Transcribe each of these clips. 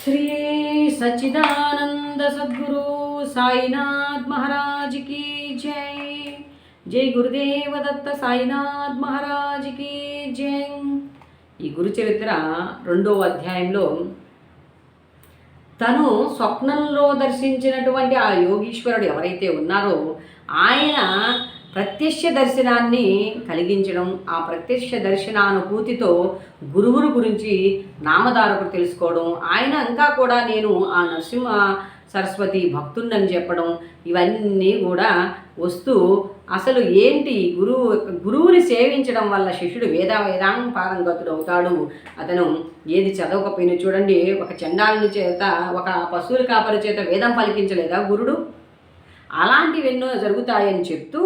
श्री सच्चिदानंद सद्गुरु साईनाथ महाराज की जय। जय गुरुदेव दत्त साईनाथ महाराज की जय। ఈ గురు చరిత్ర 2వ అధ్యాయంలో తను స్వప్నంలో దర్శించినటువంటి ఆ యోగీశ్వరుడు ఎవరైతే ఉన్నారో ఆయన ప్రత్యక్ష దర్శనాన్ని కలిగించడం, ఆ ప్రత్యక్ష దర్శనానుభూతితో గురువుని గురించి నామధారకుడు తెలుసుకోవడం, ఆయన ఇంకా కూడా నేను ఆ నరసింహ సరస్వతి భక్తున్నని చెప్పడం, ఇవన్నీ కూడా వస్తూ అసలు ఏంటి గురువుని సేవించడం వల్ల శిష్యుడు వేదాంగ పారంగతుడు అవుతాడు. అతను ఏది చదవకపోయినా చూడండి, ఒక చండాలుని చేత, ఒక పశువుల కాపరి చేత వేదం పలికించలేదా గురుడు? అలాంటివెన్నో జరుగుతాయని చెప్తూ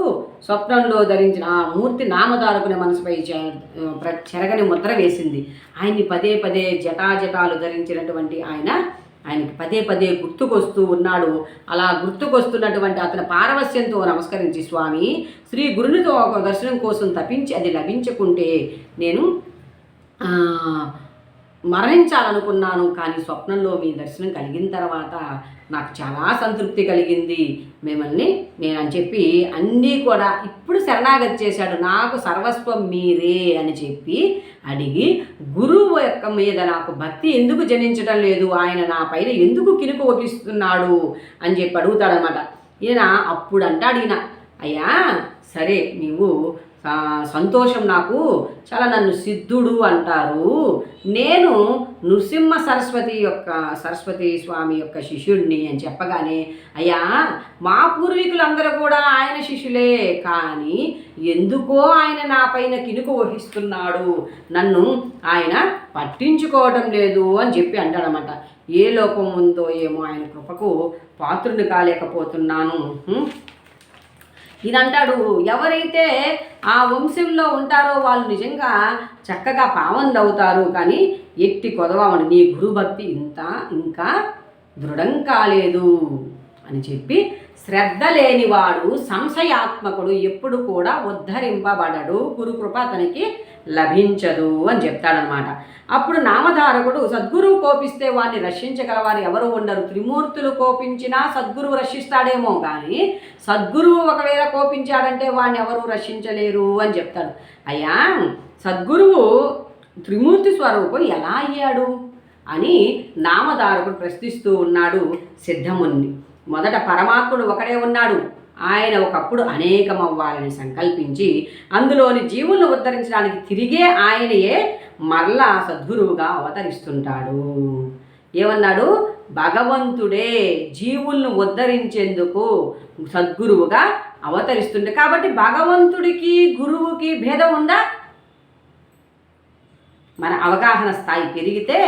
స్వప్నంలో ధరించిన ఆ మూర్తి నామధారకుని మనసుపై చెరగని ముద్ర వేసింది. ఆయన్ని పదే పదే జటాజటాలు ధరించినటువంటి ఆయనకి పదే పదే గుర్తుకొస్తూ ఉన్నాడు. అలా గుర్తుకొస్తున్నటువంటి అతని పారవస్యంతో నమస్కరించి, స్వామి, శ్రీ గురునితో ఒక దర్శనం కోసం తప్పించి అది లభించకుంటే నేను మరణించాలనుకున్నాను. కానీ స్వప్నంలో మీ దర్శనం కలిగిన తర్వాత నాకు చాలా సంతృప్తి కలిగింది. మిమ్మల్ని నేనని చెప్పి అన్నీ కూడా ఇప్పుడు శరణాగతి చేశాడు. నాకు సర్వస్వం మీరే అని చెప్పి అడిగి, గురువు యొక్క మీద నాకు భక్తి ఎందుకు జనించడం లేదు, ఆయన నా పైన ఎందుకు కినుకు వహిస్తున్నాడు అని చెప్పి అడుగుతాడనమాట. ఈయన అప్పుడు అంటాడు, ఈయన, అయ్యా సరే నీవు సంతోషం, నాకు చాలా నన్ను సిద్ధుడు అంటారు, నేను నృసింహ సరస్వతి స్వామి యొక్క శిష్యుడిని అని చెప్పగానే, అయ్యా మా పూర్వీకులందరూ కూడా ఆయన శిష్యులే, కానీ ఎందుకో ఆయన నా పైన కినుకు వహిస్తున్నాడు, నన్ను ఆయన పట్టించుకోవటం లేదు అని చెప్పి అంటాడనమాట. ఏ లోపం ఉందో ఏమో, ఆయన కృపకు పాత్రుని కాలేకపోతున్నాను. ఇదంటాడు, ఎవరైతే ఆ వంశంలో ఉంటారో వాళ్ళు నిజంగా చక్కగా పావనులు అవుతారు, కానీ ఎట్టి కొదవమని నీ గురుభక్తి ఇంకా దృఢం కాలేదు అని చెప్పి, శ్రద్ధ లేనివాడు సంశయాత్మకుడు ఎప్పుడు కూడా ఉద్ధరింపబడడు, గురుకృప అతనికి లభించదు అని చెప్తాడనమాట. అప్పుడు నామధారకుడు, సద్గురువు కోపిస్తే వారిని రక్షించగలవారు ఎవరు ఉండరు, త్రిమూర్తులు కోపించినా సద్గురువు రక్షిస్తాడేమో, కానీ సద్గురువు ఒకవేళ కోపించాడంటే వాడిని ఎవరు రక్షించలేరు అని చెప్తాడు. అయ్యా సద్గురువు త్రిమూర్తి స్వరూపం ఎలా అయ్యాడు అని నామధారకుడు ప్రశ్నిస్తూ ఉన్నాడు సిద్ధముని. మొదట పరమాత్ముడు ఒకడే ఉన్నాడు, ఆయన ఒకప్పుడు అనేకమవ్వాలని సంకల్పించి అందులోని జీవులను ఉద్ధరించడానికి తిరిగే ఆయనయే మరలా సద్గురువుగా అవతరిస్తుంటాడు. ఏమన్నాడు? భగవంతుడే జీవులను ఉద్ధరించేందుకు సద్గురువుగా అవతరిస్తుండే. కాబట్టి భగవంతుడికి గురువుకి భేదం ఉందా? మన అవగాహన స్థాయి పెరిగితే,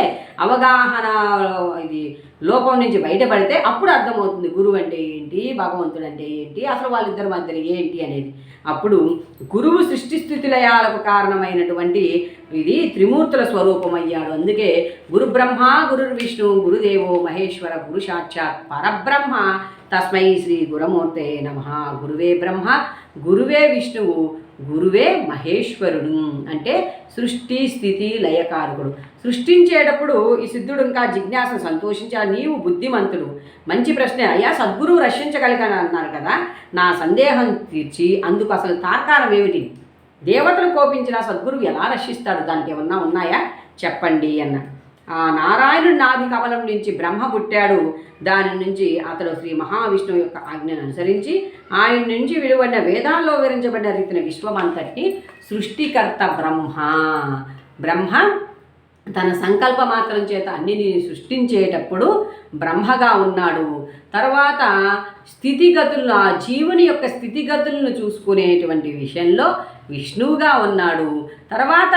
అవగాహన ఇది లోపం నుంచి బయటపడితే అప్పుడు అర్థమవుతుంది గురువు అంటే ఏంటి, భగవంతుడు అంటే ఏంటి, అసలు వాళ్ళిద్దరి మధ్య ఏంటి అనేది. అప్పుడు గురువు సృష్టి స్థితి లయాలకు కారణమైనటువంటి ఇది త్రిమూర్తుల స్వరూపం అయ్యాడు. అందుకే గురు బ్రహ్మ గురుర్ విష్ణు గురుదేవో మహేశ్వర గురు సాక్షాత్ పరబ్రహ్మ తస్మై శ్రీ గురమూర్తే నమః. గురువే బ్రహ్మ, గురువే విష్ణువు, గురువే మహేశ్వరుడు. అంటే సృష్టి స్థితి లయకారకుడు. సృష్టించేటప్పుడు ఈ సిద్ధుడు ఇంకా జిజ్ఞాసను సంతోషించా, నీవు బుద్ధిమంతుడు, మంచి ప్రశ్న అయ్యా, సద్గురువు రక్షించగలిగాను అన్నారు కదా, నా సందేహం తీర్చి అందుకు అసలు తార్కారం ఏమిటి, దేవతలు కోపించిన సద్గురువు ఎలా రక్షిస్తాడు, దానికి ఏమన్నా ఉన్నాయా చెప్పండి అన్నాడు. ఆ నారాయణుడి నాభి కమలం నుంచి బ్రహ్మ పుట్టాడు. దాని నుంచి అతడు శ్రీ మహావిష్ణువు యొక్క ఆజ్ఞను అనుసరించి ఆయన నుంచి వెలువడిన వేదాల్లో వివరించబడిన రీతిన విశ్వమంతటి సృష్టికర్త బ్రహ్మ తన సంకల్ప మాత్రం చేత అన్నిని సృష్టించేటప్పుడు బ్రహ్మగా ఉన్నాడు. తర్వాత స్థితిగతులను, ఆ జీవుని యొక్క స్థితిగతులను చూసుకునేటువంటి విషయంలో విష్ణువుగా ఉన్నాడు. తర్వాత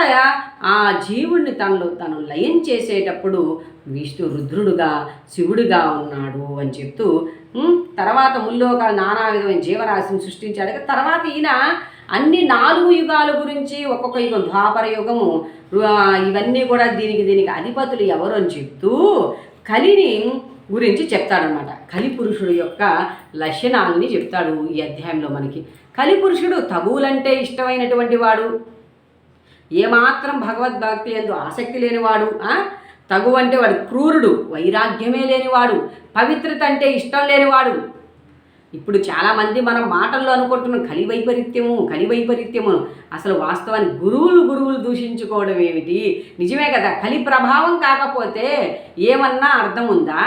ఆ జీవుణ్ణి తను లయం చేసేటప్పుడు విష్ణు రుద్రుడుగా, శివుడిగా ఉన్నాడు అని చెప్తూ, తర్వాత ముల్లోకాలు నానా విధమైన జీవరాశిని సృష్టించాడు. తర్వాత ఈయన అన్ని 4 యుగాల గురించి, ఒక్కొక్క యుగం ద్వాపర యుగము, ఇవన్నీ కూడా దీనికి అధిపతులు ఎవరు అని చెప్తూ కలిని గురించి చెప్తాడనమాట. కలిపురుషుడు యొక్క లక్షణాలని చెప్తాడు ఈ అధ్యాయంలో మనకి. కలిపురుషుడు తగువులంటే ఇష్టమైనటువంటి వాడు, ఏమాత్రం భగవద్భక్తి యందు ఆసక్తి లేనివాడు, తగు అంటే వాడు క్రూరుడు, వైరాగ్యమే లేనివాడు, పవిత్రత అంటే ఇష్టం లేనివాడు. ఇప్పుడు చాలామంది మనం మాటల్లో అనుకుంటున్నాం కలివైపరీత్యము. అసలు వాస్తవానికి గురువులు దూషించుకోవడం ఏమిటి? నిజమే కదా, కలి ప్రభావం కాకపోతే ఏమన్నా అర్థం ఉందా?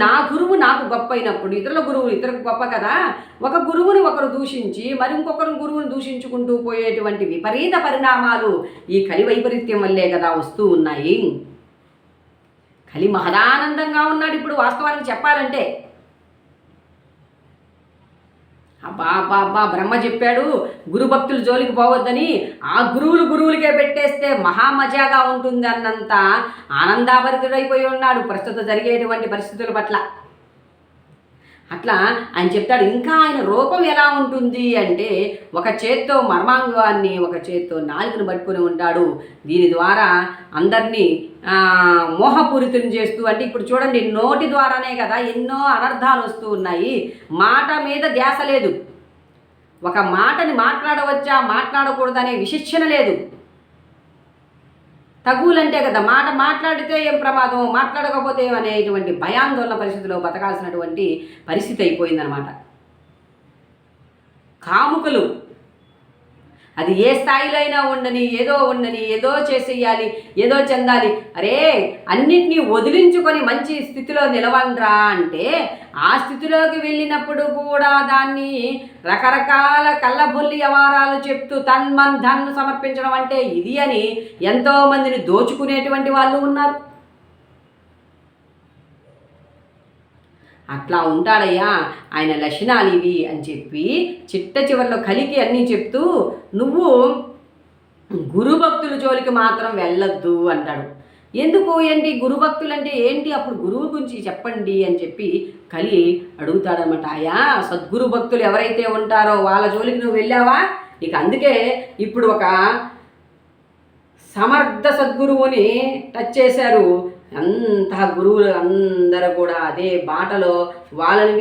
నా గురువు నాకు గొప్ప అయినప్పుడు ఇతరుల గురువు ఇతరులకు గొప్ప కదా. ఒక గురువుని ఒకరు దూషించి మరి ఇంకొకరు గురువుని దూషించుకుంటూ పోయేటువంటి విపరీత పరిణామాలు ఈ కలి వైపరీత్యం వల్లే కదా వస్తూ ఉన్నాయి. కలి మహదానందంగా ఉన్నాడు ఇప్పుడు వాస్తవానికి చెప్పాలంటే. అబ్బా బ్రహ్మ చెప్పాడు గురుభక్తులు జోలికి పోవద్దని, ఆ గురువులకే పెట్టేస్తే మహామజాగా ఉంటుంది అన్నంత ఆనందాభరితుడైపోయి ఉన్నాడు ప్రస్తుత జరిగేటువంటి పరిస్థితుల పట్ల. అట్లా ఆయన చెప్తాడు. ఇంకా ఆయన రూపం ఎలా ఉంటుంది అంటే ఒక చేత్తో మర్మాంగాన్ని ఒక చేత్తో నాలుకను పట్టుకొని ఉంటాడు. దీని ద్వారా అందరినీ మోహపూరితం చేస్తూ, అంటే ఇప్పుడు చూడండి నోటి ద్వారానే కదా ఎన్నో అనర్థాలు వస్తూ ఉన్నాయి. మాట మీద ధ్యాస లేదు. ఒక మాటని మాట్లాడవచ్చా మాట్లాడకూడదనే విశిక్షణ లేదు. తగులంటే కదా మాట మాట్లాడితే ఏం ప్రమాదం, మాట్లాడకపోతే ఏమనేటువంటి భయాందోళన పరిస్థితిలో బతకాల్సినటువంటి పరిస్థితి అయిపోయిందనమాట. కాముకులు అది ఏ స్థాయిలో అయినా ఉండని ఏదో చేసేయాలి, ఏదో చెందాలి. అరే అన్నిటినీ వదిలించుకొని మంచి స్థితిలో నిలవండ్రా అంటే ఆ స్థితిలోకి వెళ్ళినప్పుడు కూడా దాన్ని రకరకాల కళ్ళబొల్లి వ్యవహారాలు చెప్తూ ధన్ సమర్పించడం అంటే ఇది అని ఎంతోమందిని దోచుకునేటువంటి వాళ్ళు ఉన్నారు. అట్లా ఉంటాడయ్యా ఆయన లక్షణాలు ఇవి అని చెప్పి చిట్ట చివరిలో కలికి అన్నీ చెప్తూ నువ్వు గురుభక్తుల జోలికి మాత్రం వెళ్ళొద్దు అంటాడు. ఎందుకు ఏంటి గురుభక్తులు అంటే ఏంటి, అప్పుడు గురువు గురించి చెప్పండి అని చెప్పి కలి అడుగుతాడనమాట. ఆయా సద్గురు భక్తులు ఎవరైతే ఉంటారో వాళ్ళ జోలికి నువ్వు వెళ్ళావా? ఇక అందుకే ఇప్పుడు ఒక సమర్థ సద్గురువుని టచ్ చేశారు. అంత గురువులు అందరూ కూడా అదే బాటలో వాళ్ళని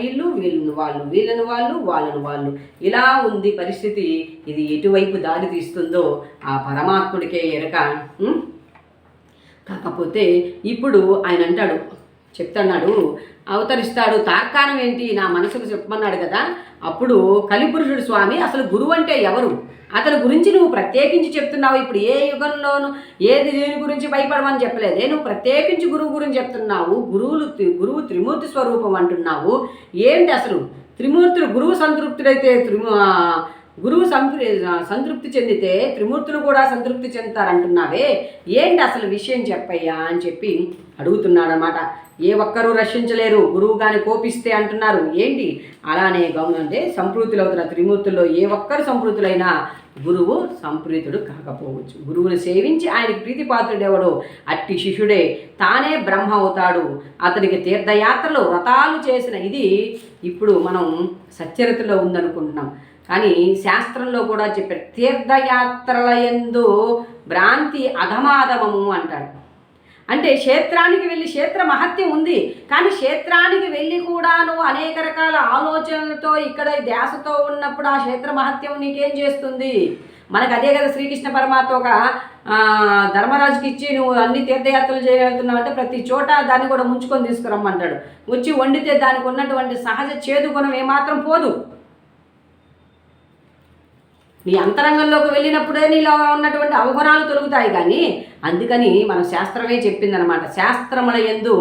వాళ్ళు ఇలా ఉంది పరిస్థితి. ఇది ఎటువైపు దారి తీస్తుందో ఆ పరమాత్ముడికే ఎరక. కాకపోతే ఇప్పుడు ఆయన అంటాడు, చెప్తున్నాడు, అవతరిస్తాడు. తార్కాణం ఏంటి నా మనసుకు చెప్పమన్నాడు కదా. అప్పుడు కలిపురుషుడు స్వామి అసలు గురువు అంటే ఎవరు, అతని గురించి నువ్వు ప్రత్యేకించి చెప్తున్నావు. ఇప్పుడు ఏ యుగంలోనూ దేని గురించి భయపడమని చెప్పలేదే, నువ్వు ప్రత్యేకించి గురువు గురించి చెప్తున్నావు. గురువు త్రిమూర్తి స్వరూపం అంటున్నావు. ఏంటి అసలు త్రిమూర్తులు? గురువు సంతృప్తుడైతే గురువు సంతృప్తి చెందితే త్రిమూర్తులు కూడా సంతృప్తి చెందుతారంటున్నావే, ఏంటి అసలు విషయం చెప్పయ్యా అని చెప్పి అడుగుతున్నాడు అన్నమాట. ఏ ఒక్కరూ రక్షించలేరు, గురువు కానీ కోపిస్తే అంటున్నారు. ఏంటి అలానే అంటే సంప్రీతులు అవుతున్న త్రిమూర్తుల్లో ఏ ఒక్కరు సంప్రీతులైనా గురువు సంప్రీతుడు కాకపోవచ్చు. గురువుని సేవించి ఆయనకి ప్రీతిపాత్రుడెవడో అట్టి శిష్యుడే తానే బ్రహ్మ అవుతాడు. అతనికి తీర్థయాత్రలు వ్రతాలు చేసిన ఇది ఇప్పుడు మనం సచ్చరితలో ఉందనుకుంటున్నాం, కానీ శాస్త్రంలో కూడా చెప్పారు తీర్థయాత్రల యందు భ్రాంతి అధమాధమము అంటాడు. అంటే క్షేత్రానికి వెళ్ళి క్షేత్ర మహత్యం ఉంది, కానీ క్షేత్రానికి వెళ్ళి కూడా నువ్వు అనేక రకాల ఆలోచనలతో ఇక్కడ ధ్యాసతో ఉన్నప్పుడు ఆ క్షేత్ర మహత్యం నీకేం చేస్తుంది? మనకు అదే కదా శ్రీకృష్ణ పరమాత్మ ఒక ధర్మరాజుకి ఇచ్చి నువ్వు అన్ని తీర్థయాత్రలు చేయగలుగుతున్నావు అంటే ప్రతి చోట దాన్ని కూడా ముంచుకొని తీసుకురమ్మంటాడు. వచ్చి వండితే దానికి ఉన్నటువంటి సహజ చేదు గుణం ఏమాత్రం పోదు. నీ అంతరంగంలోకి వెళ్ళినప్పుడే నీలో ఉన్నటువంటి అవగుణాలు తొలుగుతాయి. కానీ అందుకని మన శాస్త్రమే చెప్పిందనమాట, శాస్త్రముల యందు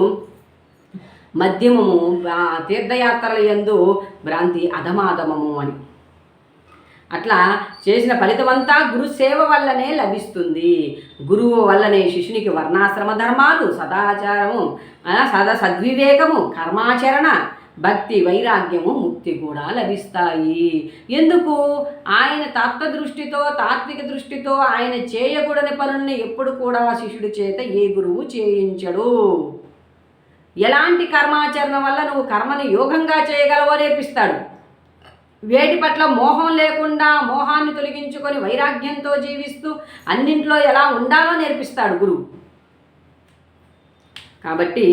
మధ్యమము, తీర్థయాత్రల యందు భ్రాంతి అధమాధమము అని. అట్లా చేసిన ఫలితమంతా గురు సేవ వల్లనే లభిస్తుంది. గురువు వల్లనే శిష్యునికి వర్ణాశ్రమ ధర్మాలు, సదాచారము, సద్వివేకము, కర్మాచరణ, భక్తి, వైరాగ్యము, ముక్తి కూడా లభిస్తాయి. ఎందుకు? ఆయన తత్వదృష్టితో తాత్విక దృష్టితో ఆయన చేయకూడని పనుల్ని ఎప్పుడు కూడా శిష్యుడి చేత ఏ గురువు చేయించడు. ఎలాంటి కర్మాచరణ వల్ల నువ్వు కర్మని యోగంగా చేయగలవో నేర్పిస్తాడు. వేటి పట్ల మోహం లేకుండా మోహాన్ని తొలగించుకొని వైరాగ్యంతో జీవిస్తూ అన్నింట్లో ఎలా ఉండాలో నేర్పిస్తాడు గురువు. కాబట్టి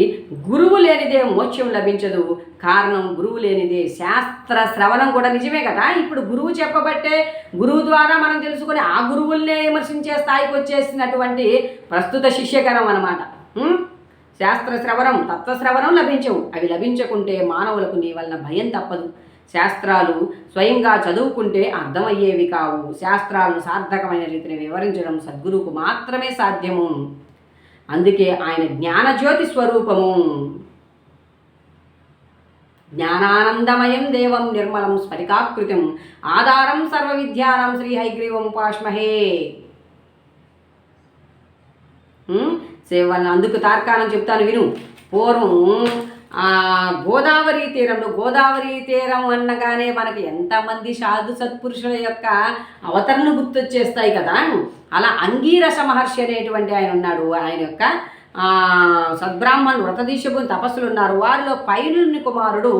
గురువు లేనిదే మోక్షం లభించదు. కారణం గురువు లేనిదే శాస్త్ర శ్రవణం కూడా నిజమే కదా. ఇప్పుడు గురువు చెప్పబట్టే గురువు ద్వారా మనం తెలుసుకొని ఆ గురువుల్నే విమర్శించే స్థాయికి వచ్చేసినటువంటి ప్రస్తుత శిష్యగణం అన్నమాట. శాస్త్ర శ్రవణం తత్వశ్రవణం లభించవు. అవి లభించకుంటే మానవులకు నీ వలన భయం తప్పదు. శాస్త్రాలు స్వయంగా చదువుకుంటే అర్థమయ్యేవి కావు. శాస్త్రాలను సార్థకమైన రీతిని వివరించడం సద్గురువుకు మాత్రమే సాధ్యము. అందుకే ఆయన జ్ఞానజ్యోతి స్వరూపము. జ్ఞానానందమయం దేవం నిర్మలం స్ఫటికాకృతిం ఆధారం సర్వ విద్యానం శ్రీ హయగ్రీవం ఉపాస్మహే. సేవలను అందుకు తార్కాణం చెప్తాను విను. పూర్వం గోదావరి తీరం అనగానే మనకి ఎంతమంది సాధు సత్పురుషుల యొక్క అవతరణ గుర్తొచ్చేస్తాయి కదా. అలా అంగీరస మహర్షి అనేటువంటి ఆయన ఉన్నాడు. ఆయన యొక్క సద్బ్రాహ్మణులు వ్రతదీక్షకు తపస్సులు ఉన్నారు. వారిలో పైలుని కుమారుడు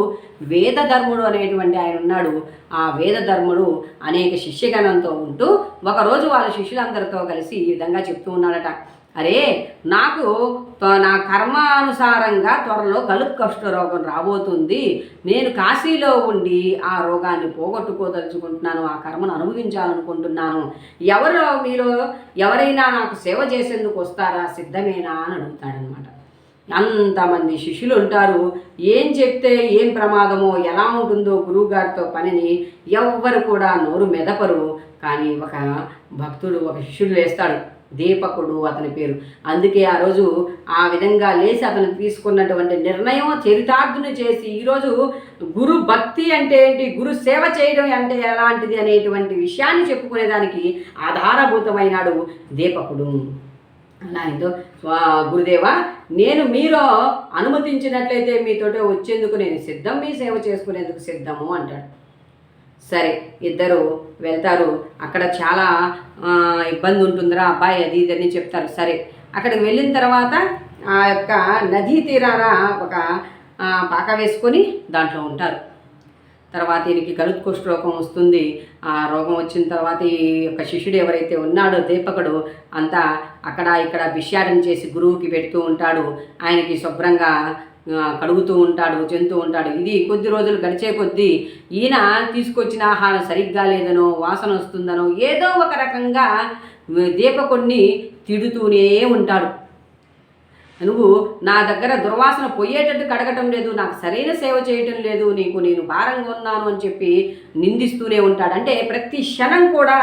వేదధర్ముడు అనేటువంటి ఆయన ఉన్నాడు. ఆ వేదధర్ముడు అనేక శిష్యగణంతో ఉంటూ ఒకరోజు వాళ్ళ శిష్యులందరితో కలిసి ఈ విధంగా చెప్తూ ఉన్నాడట. అరే, నాకు నా కర్మానుసారంగా త్వరలో గలుత్కష్ట రోగం రాబోతుంది. నేను కాశీలో ఉండి ఆ రోగాన్ని పోగొట్టుకోదలుచుకుంటున్నాను. ఆ కర్మను అనుభవించాలనుకుంటున్నాను. మీలో ఎవరైనా నాకు సేవ చేసేందుకు వస్తారా, సిద్ధమేనా అని అడుగుతాడనమాట. అంతమంది శిష్యులు ఉంటారు. ఏం చెప్తే ఏం ప్రమాదమో, ఎలా ఉంటుందో గురువుగారితో పనిని ఎవ్వరు కూడా నోరు మెదపరు. కానీ ఒక భక్తుడు, ఒక శిష్యుడు లేస్తాడు. దీపకుడు అతని పేరు. అందుకే ఆ రోజు ఆ విధంగా లేచి అతను తీసుకున్నటువంటి నిర్ణయం చరితార్థుని చేసి ఈరోజు గురు భక్తి అంటే ఏంటి, గురు సేవ చేయడం అంటే ఎలాంటిది అనేటువంటి విషయాన్ని చెప్పుకునేదానికి ఆధారభూతమైనాడు దీపకుడు. అలా ఏంటో గురుదేవా, నేను మీరు అనుమతించినట్లయితే మీతోటే వచ్చేందుకు నేను సిద్ధం, మీ సేవ చేసుకునేందుకు సిద్ధము అంటాడు. సరే, ఇద్దరు వెళ్తారు. అక్కడ చాలా ఇబ్బంది ఉంటుందిరా అబ్బాయి, అది ఇదని చెప్తారు. సరే, అక్కడికి వెళ్ళిన తర్వాత ఆ యొక్క నదీ తీరాన ఒక పాక వేసుకొని దాంట్లో ఉంటారు. తర్వాత ఈయనకి గలుత్కుష్ఠ రోగం వస్తుంది. ఆ రోగం వచ్చిన తర్వాత ఈ యొక్క శిష్యుడు ఎవరైతే ఉన్నాడో దీపకుడు అంతా అక్కడ ఇక్కడ బిష్యాటం చేసి గురువుకి పెడుతూ ఉంటాడు. ఆయనకి శుభ్రంగా కడుగుతూ ఉంటాడు, చెందుతూ ఉంటాడు. ఇది కొద్ది రోజులు గడిచే కొద్దీ ఈయన తీసుకొచ్చిన ఆహారం సరిగ్గా లేదనో, వాసన వస్తుందనో, ఏదో ఒక రకంగా దీపకుడిని తిడుతూనే ఉంటాడు. నువ్వు నా దగ్గర దుర్వాసన పోయేటట్టు కడగటం లేదు, నాకు సరైన సేవ చేయటం లేదు, నేను భారంగా ఉన్నాను అని చెప్పి నిందిస్తూనే ఉంటాడు. అంటే ప్రతి క్షణం కూడా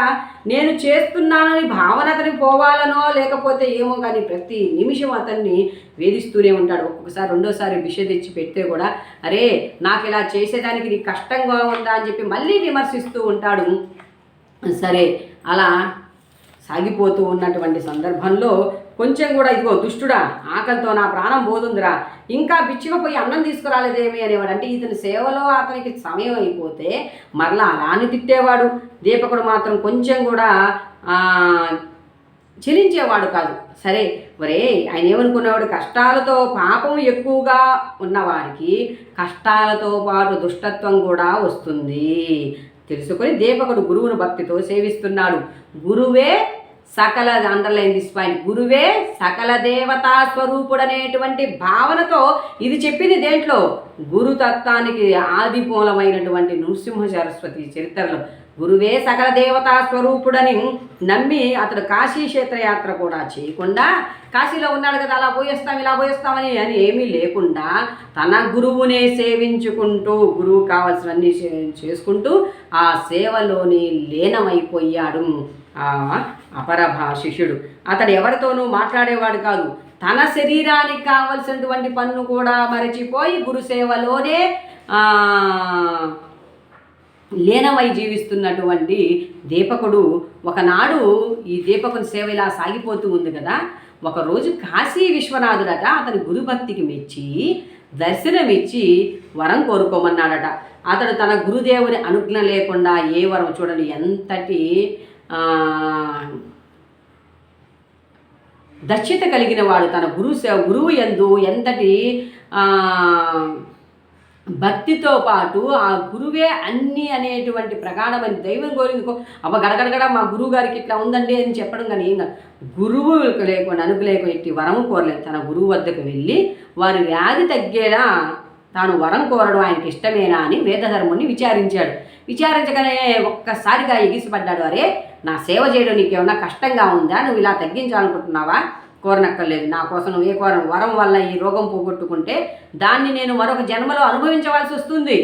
నేను చేస్తున్నానని భావన అతనికి పోవాలనో లేకపోతే ఏమో కానీ ప్రతి నిమిషం అతన్ని వేధిస్తూనే ఉంటాడు. ఒక్కొక్కసారి రెండోసారి విష తెచ్చి పెడితే కూడా అరే నాకు ఇలా చేసేదానికి నీకు కష్టంగా ఉందా అని చెప్పి మళ్ళీ విమర్శిస్తూ ఉంటాడు. సరే, అలా సాగిపోతూ ఉన్నటువంటి సందర్భంలో కొంచెం కూడా ఇదిగో దుష్టుడా, ఆకలితో నా ప్రాణం పోతుందిరా, ఇంకా బిచ్చికపోయి అన్నం తీసుకురాలేదేమి అనేవాడు. అంటే ఇతని సేవలో అతనికి సమయం అయిపోతే మరలా అలాని తిట్టేవాడు. దీపకుడు మాత్రం కొంచెం కూడా చెలించేవాడు కాదు. సరే ఒరే, ఆయన ఏమనుకునేవాడు, కష్టాలతో పాపం ఎక్కువగా ఉన్నవారికి కష్టాలతో పాటు దుష్టత్వం కూడా వస్తుంది తెలుసుకొని దీపకుడు గురువును భక్తితో సేవిస్తున్నాడు. గురువే సకల అండర్లైన్ దిస్ పాయింట్, గురువే సకల దేవతా స్వరూపుడు అనేటువంటి భావనతో ఇది చెప్పింది దేంట్లో, గురుతత్వానికి ఆది మూలమైనటువంటి నృసింహ సరస్వతి చరిత్రలో గురువే సకల దేవతా స్వరూపుడని నమ్మి అతడు కాశీ క్షేత్రయాత్ర కూడా చేయకుండా, కాశీలో ఉన్నాడు కదా అలా పోయేస్తాం ఇలా పోయేస్తామని అని ఏమీ లేకుండా తన గురువునే సేవించుకుంటూ గురువు కావాల్సినవన్నీ చేసుకుంటూ ఆ సేవలోని లీనమైపోయాడు ఆ అపరభా శిష్యుడు. అతడు ఎవరితోనూ మాట్లాడేవాడు కాదు. తన శరీరానికి కావలసినటువంటి పన్ను కూడా మరచిపోయి గురుసేవలోనే లీనమై జీవిస్తున్నటువంటి దీపకుడు ఒకనాడు ఈ దీపకుని సేవ ఇలా సాగిపోతూ ఉంది కదా. ఒకరోజు కాశీ విశ్వనాథుడట అతని గురుభక్తికి మెచ్చి దర్శనమిచ్చి వరం కోరుకోమన్నాడట. అతడు తన గురుదేవుని అనుజ్ఞ లేకుండా ఏ వరం చూడని ఎంతటి దక్షత కలిగిన వాడు, తన గురువు యందు ఎంతటి భక్తితో పాటు ఆ గురువే అన్నీ అనేటువంటి ప్రగాఢమైన దైవం కోరింది గడగడగడ మా గురువు గారికి ఇట్లా ఉందండి అని చెప్పడం కానీ ఏం కాదు. గురువు లేకుండా అనుకు లేకుండా ఇట్టి వరము కోరలేదు. తన గురువు వద్దకు వెళ్ళి వారి వ్యాధి తగ్గేలా తాను వరం కోరడం ఆయనకి ఇష్టమేనా అని వేదధర్ముని విచారించాడు. విచారించగానే ఒక్కసారిగా ఎగిసిపడ్డాడు. అరే, నా సేవ చేయడం నీకేమన్నా కష్టంగా ఉందా? నువ్వు ఇలా తగ్గించాలనుకుంటున్నావా? కోరనక్కర్లేదు. నా కోసం నువ్వు ఏ కోరను. వరం వల్ల ఈ రోగం పోగొట్టుకుంటే దాన్ని నేను మరొక జన్మలో అనుభవించవలసి వస్తుంది,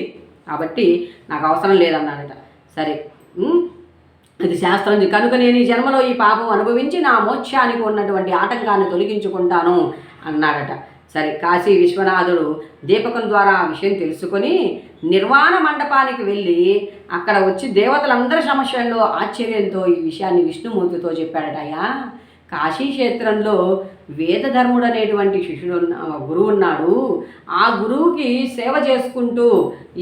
కాబట్టి నాకు అవసరం లేదన్నాడట. సరే, ఇది శాస్త్రం కనుక నేను ఈ జన్మలో ఈ పాపం అనుభవించి నా మోక్షానికి ఉన్నటువంటి ఆటంకాన్ని తొలగించుకుంటాను అన్నాడట. సరే, కాశీ విశ్వనాథుడు దీపకం ద్వారా ఆ విషయం తెలుసుకొని నిర్వాణ మండపానికి వెళ్ళి అక్కడ వచ్చి దేవతలందరి సమస్యల్లో ఆశ్చర్యంతో ఈ విషయాన్ని విష్ణుమూర్తితో చెప్పాడటయ్యా. కాశీ క్షేత్రంలో వేదధర్ముడు అనేటువంటి గురువు ఉన్నాడు. ఆ గురువుకి సేవ చేసుకుంటూ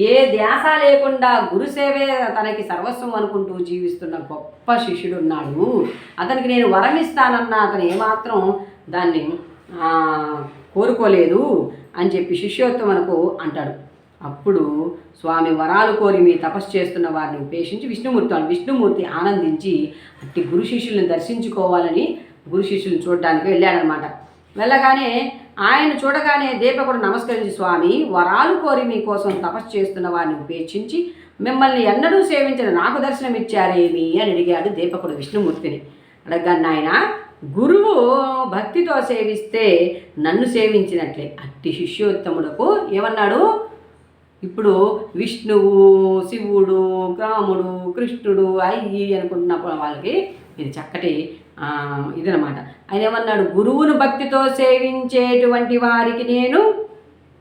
ఏ ధ్యాస లేకుండా గురుసేవే తనకి సర్వస్వం అనుకుంటూ జీవిస్తున్న గొప్ప శిష్యుడు ఉన్నాడు. అతనికి నేను వరం ఇస్తానన్నా అతను ఏమాత్రం దాన్ని కోరుకోలేదు అని చెప్పి శిష్యోత్తమునకు అంటాడు. అప్పుడు స్వామి వరాలు కోరి మీ తపస్సు చేస్తున్న వారిని ఉపేక్షించి విష్ణుమూర్తి ఆనందించి అట్టి గురు శిష్యుల్ని దర్శించుకోవాలని గురు శిష్యుల్ని చూడడానికి వెళ్ళాడనమాట. వెళ్ళగానే ఆయన చూడగానే దీపకుడు నమస్కరించి, స్వామి, వరాలు కోరి మీకోసం తపస్సు చేస్తున్న వారిని ఉపేక్షించి మిమ్మల్ని ఎన్నడూ సేవించిన నాకు దర్శనం ఇచ్చారేమి అని అడిగాడు దీపకుడు విష్ణుమూర్తిని. అడగగానే ఆయన, గురువు భక్తితో సేవిస్తే నన్ను సేవించినట్లే. అట్టి శిష్యోత్తములకు ఏమన్నాడు? ఇప్పుడు విష్ణువు, శివుడు, రాముడు, కృష్ణుడు అయ్యి అనుకుంటున్నప్పుడు వాళ్ళకి ఇది చక్కటి ఇదనమాట. ఆయన ఏమన్నాడు? గురువును భక్తితో సేవించేటువంటి వారికి నేను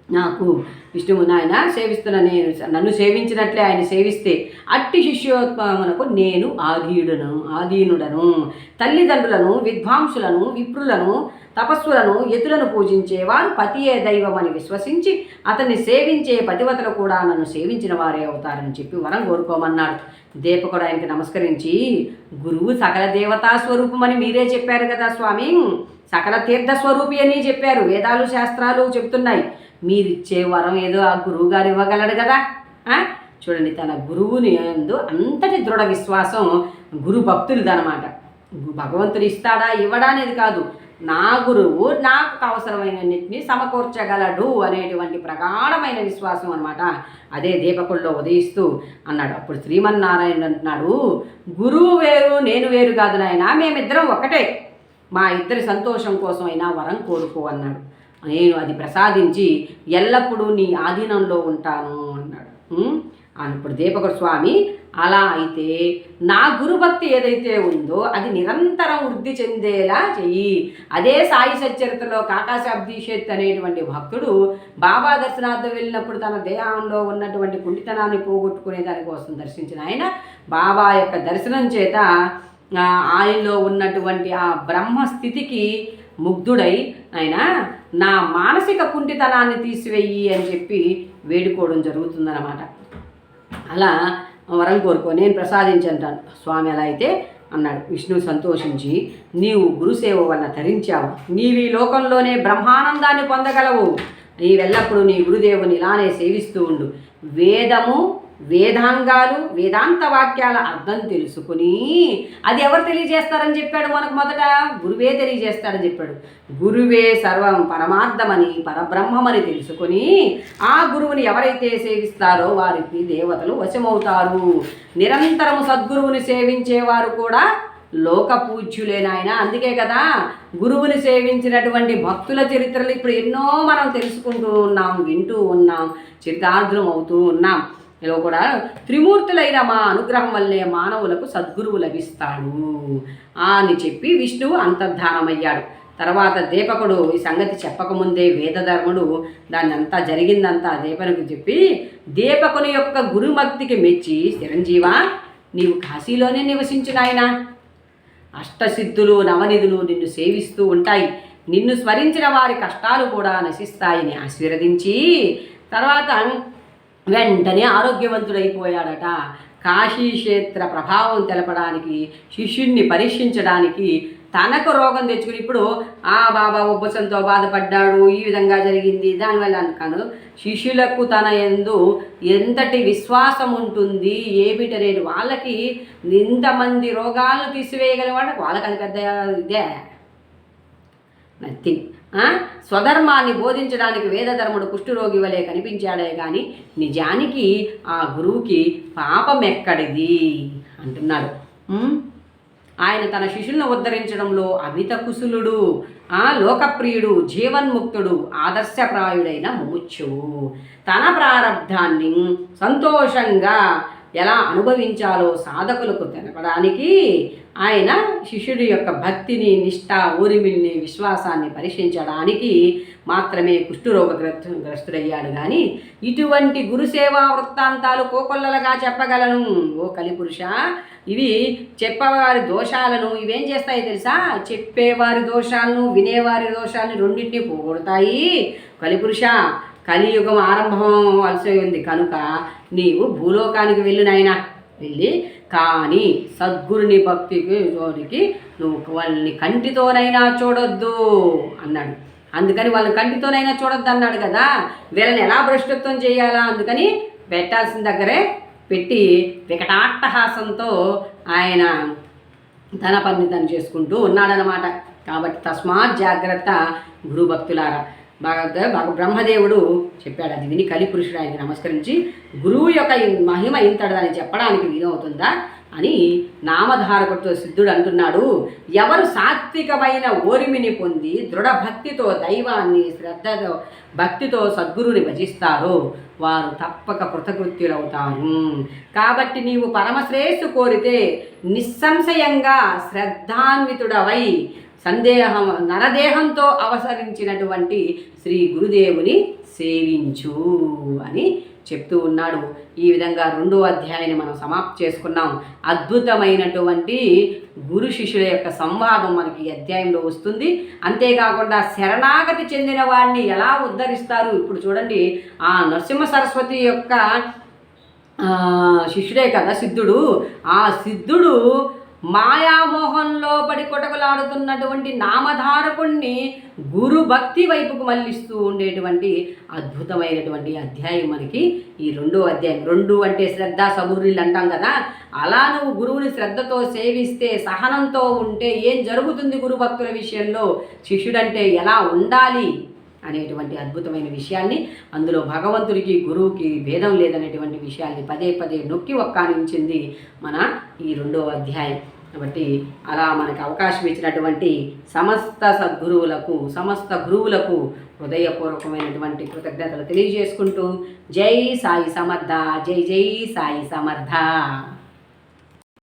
నాకు విష్ణువు నాయన సేవిస్తున్న నేను నన్ను సేవించినట్లే ఆయన సేవిస్తే అట్టి శిష్యోత్తమునకు నేను ఆధీనుడను. తల్లిదండ్రులను, విద్వాంసులను, విప్రులను, తపస్సులను, యతులను పూజించేవారు పతియే దైవమని విశ్వసించి అతన్ని సేవించే పతివతలు కూడా నన్ను సేవించిన వారే అవుతారని చెప్పి వరం కోరుకోమన్నాడు. దీపకుడు ఆయనకి నమస్కరించి, గురువు సకల దేవతా స్వరూపమని మీరే చెప్పారు కదా స్వామి, సకల తీర్థ స్వరూపి అని చెప్పారు, వేదాలు శాస్త్రాలు చెప్తున్నాయి. మీరిచ్చే వరం ఏదో ఆ గురువు గారు ఇవ్వగలడు కదా. చూడండి, తన గురువుని యందు అంతటి దృఢ విశ్వాసం గురు భక్తులదనమాట. భగవంతుడు ఇస్తాడా ఇవ్వడా అనేది కాదు, నా గురువు నాకు అవసరమైనన్నింటినీ సమకూర్చగలడు అనేటువంటి ప్రగాఢమైన విశ్వాసం అనమాట. అదే దీపకుల్లో ఉదయిస్తూ అన్నాడు. అప్పుడు శ్రీమన్నారాయణుడు అంటున్నాడు, గురువు వేరు నేను వేరు కాదు నాయన, మేమిద్దరం ఒకటే. మా ఇద్దరి సంతోషం కోసం అయినా వరం కోరుకో అన్నాడు. నేను అది ప్రసాదించి ఎల్లప్పుడూ నీ ఆధీనంలో ఉంటాను అన్నాడు. అప్పుడు దీపకుడు స్వామి, అలా అయితే నా గురుభక్తి ఏదైతే ఉందో అది నిరంతరం వృద్ధి చెందేలా చెయ్యి. అదే సాయి సచ్చరిత్రలో కాకాశాబ్దీషేత్ అనేటువంటి భక్తుడు బాబా దర్శనార్థం వెళ్ళినప్పుడు తన దేహంలో ఉన్నటువంటి కుంటితనాన్ని పోగొట్టుకునే దానికోసం దర్శించిన ఆయన బాబా యొక్క దర్శనం చేత ఆయనలో ఉన్నటువంటి ఆ బ్రహ్మస్థితికి ముగ్ధుడై ఆయన నా మానసిక కుంటితనాన్ని తీసివేయి అని చెప్పి వేడుకోవడం జరుగుతుందన్నమాట. అలా వరం కోరుకో, నేను ప్రసాదించంటాను స్వామి. అలా అయితే అన్నాడు. విష్ణువు సంతోషించి, నీవు గురుసేవ వల్ల తరించావు, నీవు ఈ లోకంలోనే బ్రహ్మానందాన్ని పొందగలవు. నీవెల్లప్పుడూ నీ గురుదేవుని ఇలానే సేవిస్తూ ఉండు. వేదము, వేదాంగాలు, వేదాంత వాక్యాల అర్థం తెలుసుకుని అది ఎవరు తెలియజేస్తారని చెప్పాడు? మనకు మొదట గురువే తెలియజేస్తాడని చెప్పాడు. గురువే సర్వం పరమార్థమని, పరబ్రహ్మమని తెలుసుకొని ఆ గురువుని ఎవరైతే సేవిస్తారో వారికి దేవతలు వశమవుతారు. నిరంతరము సద్గురువుని సేవించేవారు కూడా లోక పూజ్యులేనాయన. అందుకే కదా గురువుని సేవించినటువంటి భక్తుల చరిత్రలు ఇప్పుడు ఎన్నో మనం తెలుసుకుంటూ ఉన్నాం, వింటూ ఉన్నాం, చరితార్థం అవుతూ ఉన్నాం. ఇలా కూడా త్రిమూర్తులైన మా అనుగ్రహం వల్లే మానవులకు సద్గురువు లభిస్తాడు అని చెప్పి విష్ణువు అంతర్ధానమయ్యాడు. తర్వాత దీపకుడు ఈ సంగతి చెప్పకముందే వేదధర్ముడు దాన్ని అంతా జరిగిందంతా దీపకునికి చెప్పి దీపకుని యొక్క గురుభక్తికి మెచ్చి, చిరంజీవా, నీవు కాశీలోనే నివసించు నాయనా, అష్టసిద్ధులు నవనిధులు నిన్ను సేవిస్తూ ఉంటాయి, నిన్ను స్మరించిన వారి కష్టాలు కూడా నశిస్తాయని ఆశీర్వదించి తర్వాత వెంటనే ఆరోగ్యవంతుడైపోయాడట. కాశీక్షేత్ర ప్రభావం తెలపడానికి, శిష్యుణ్ణి పరీక్షించడానికి తనకు రోగం తెచ్చుకుని ఇప్పుడు బాబా ఉబ్బసంతో బాధపడ్డాడు, ఈ విధంగా జరిగింది, దానివల్ల అనుకాను శిష్యులకు తన యందు ఎంతటి విశ్వాసం ఉంటుంది ఏమిటనేది వాళ్ళకి ఇంతమంది రోగాలను తీసివేయగలిగాడు, వాళ్ళకి అది పెద్ద ఇదే నథింగ్. స్వధర్మాన్ని బోధించడానికి వేదధర్ముడు కుష్ఠరోగి వలె కనిపించాడే కానీ నిజానికి ఆ గురువుకి పాపం ఎక్కడిది అంటున్నాడు. ఆయన తన శిష్యులను ఉద్ధరించడంలో అమిత కుశలుడు, లోకప్రియుడు, జీవన్ముక్తుడు, ఆదర్శప్రాయుడైన ముముక్షువు. తన ప్రారబ్ధాన్ని సంతోషంగా ఎలా అనుభవించాలో సాధకులకు తెలపడానికి ఆయన శిష్యుడి యొక్క భక్తిని, నిష్ఠ, ఊరిమిల్ని, విశ్వాసాన్ని పరీక్షించడానికి మాత్రమే కుష్ఠరోగగ్రస్తుడయ్యాడు. కానీ ఇటువంటి గురుసేవా వృత్తాంతాలు కోకొల్లలుగా చెప్పగలను ఓ కలిపురుష. ఇవి చెప్పేవారి దోషాలను ఇవేం చేస్తాయి తెలుసా? చెప్పేవారి దోషాలను, వినేవారి దోషాలను రెండింటినీ పోగొడతాయి. కలిపురుష, కలియుగం ఆరంభం అలసి ఉంది కనుక నీవు భూలోకానికి వెళ్ళు నాయనా, వెళ్ళి కానీ సద్గురుని భక్తికి జోడికి నువ్వు వాళ్ళని కంటితోనైనా చూడొద్దు అన్నాడు. అందుకని వాళ్ళని కంటితోనైనా చూడొద్దు అన్నాడు కదా, వీళ్ళని ఎలా భ్రష్టత్వం చేయాలా అందుకని పెట్టాల్సిన దగ్గరే పెట్టి వికటాట్టహాసంతో ఆయన తన పని తను చేసుకుంటూ ఉన్నాడనమాట. కాబట్టి తస్మాత్ జాగ్రత్త గురుభక్తులారా. బాగా బ్రహ్మదేవుడు చెప్పాడు. అది విని కలిపురుషుడు ఆయనకి నమస్కరించి గురువు యొక్క మహిమ ఇంతడదని చెప్పడానికి వీలవుతుందా అని నామధారకుడితో సిద్ధుడు అంటున్నాడు. ఎవరు సాత్వికమైన ఓరిమిని పొంది దృఢభక్తితో దైవాన్ని, శ్రద్ధతో, భక్తితో సద్గురుని భజిస్తారో వారు తప్పక కృతకృత్యులవుతారు. కాబట్టి నీవు పరమశ్రేయస్సు కోరితే నిస్సంశయంగా శ్రద్ధాన్వితుడవై నరదేహంతో అవసరించినటువంటి శ్రీ గురుదేవుని సేవించు అని చెప్తూ ఉన్నాడు. ఈ విధంగా 2వ అధ్యాయాన్ని మనం సమాప్తి చేసుకున్నాం. అద్భుతమైనటువంటి గురు శిష్యుల యొక్క సంవాదం మనకి ఈ అధ్యాయంలో వస్తుంది. అంతేకాకుండా శరణాగతి చెందిన వాడిని ఎలా ఉద్ధరిస్తారు ఇప్పుడు చూడండి. ఆ నరసింహ సరస్వతి యొక్క శిష్యుడే కదా సిద్ధుడు. ఆ సిద్ధుడు మాయామోహంలో పడి కొటకలాడుతున్నటువంటి నామధారకుణ్ణి గురు భక్తి వైపుకు మళ్ళిస్తూ ఉండేటువంటి అద్భుతమైనటువంటి అధ్యాయం మనకి ఈ 2వ అధ్యాయం. 2 అంటే శ్రద్ధ, సబూర్లు అంటాం కదా, అలా నువ్వు గురువుని శ్రద్ధతో సేవిస్తే, సహనంతో ఉంటే ఏం జరుగుతుంది గురు భక్తుల విషయంలో, శిష్యుడంటే ఎలా ఉండాలి అనేటువంటి అద్భుతమైన విషయాల్ని, అందులో భగవంతుడికి గురువుకి భేదం లేదనేటువంటి విషయాల్ని పదే పదే నొక్కి ఒక్కానించింది మన ఈ 2వ అధ్యాయం. కాబట్టి అలా మనకు అవకాశం ఇచ్చినటువంటి సమస్త సద్గురువులకు, సమస్త గురువులకు హృదయపూర్వకమైనటువంటి కృతజ్ఞతలు తెలియజేసుకుంటూ జై సాయి సమర్థ, జై జై సాయి సమర్థ.